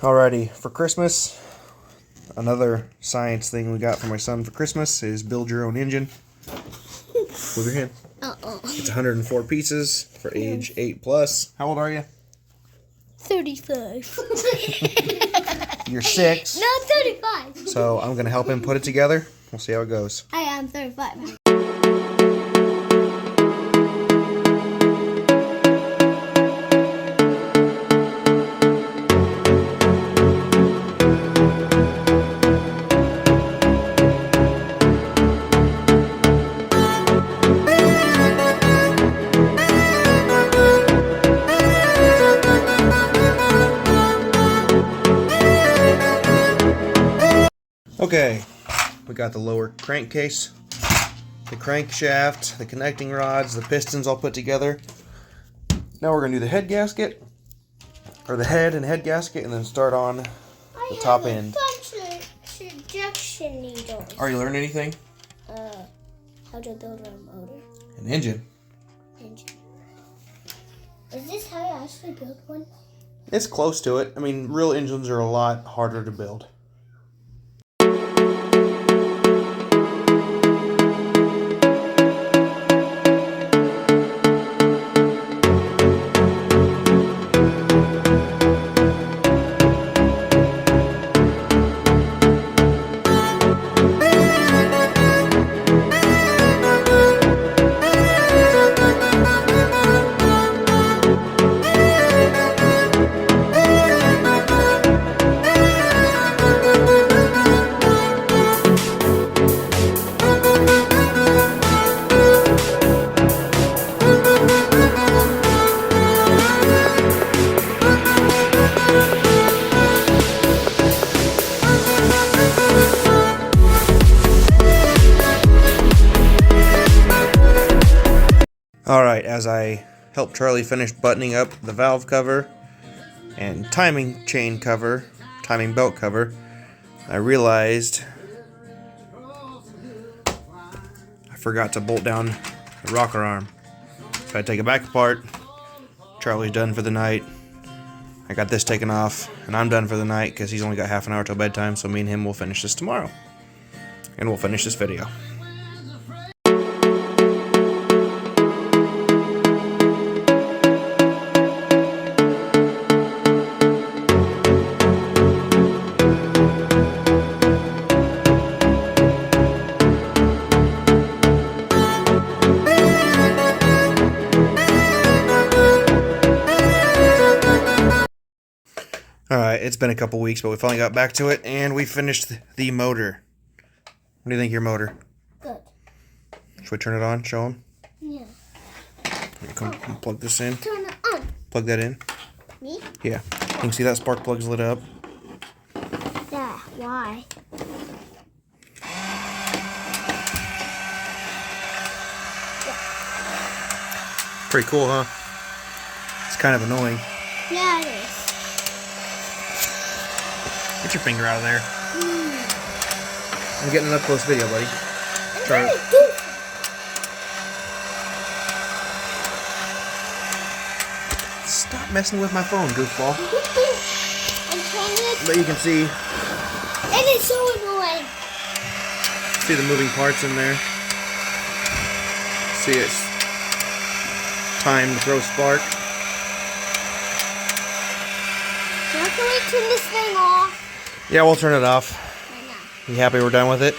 Alrighty, for Christmas, another science thing we got for my son for Christmas is build your own engine. Move your hand. It's 104 pieces for age 8+. How old are you? 35. You're 6. No, 35. So I'm going to help him put it together. We'll see how it goes. I am 35. Okay, we got the lower crankcase, the crankshaft, the connecting rods, the pistons all put together. Now we're going to do the head gasket, or the head and head gasket, and then start on the top end. Suggestion needle. Are you learning anything? How to build a motor. An engine. Is this how you actually build one? It's close to it. I mean, real engines are a lot harder to build. Alright, as I help Charlie finish buttoning up the valve cover and timing chain cover, timing belt cover, I realized I forgot to bolt down the rocker arm. So I take it back apart. Charlie's done for the night. I got this taken off, and I'm done for the night because he's only got half an hour till bedtime, so me and him will finish this tomorrow. And we'll finish this video. Alright, it's been a couple weeks, but we finally got back to it, and we finished the motor. What do you think of your motor? Good. Should we turn it on? Show them? Yeah. Come plug this in. Turn it on. Plug that in. Me? Yeah. You can see that spark plug's lit up. Yeah, why? Pretty cool, huh? It's kind of annoying. Yeah, it is. Get your finger out of there. I'm getting an up-close video, buddy. Charlie. Stop messing with my phone, goofball. But you can see... It is so annoying. See the moving parts in there. See it's time to throw spark. Can we turn this thing off? Yeah, we'll turn it off. Right now. You happy we're done with it?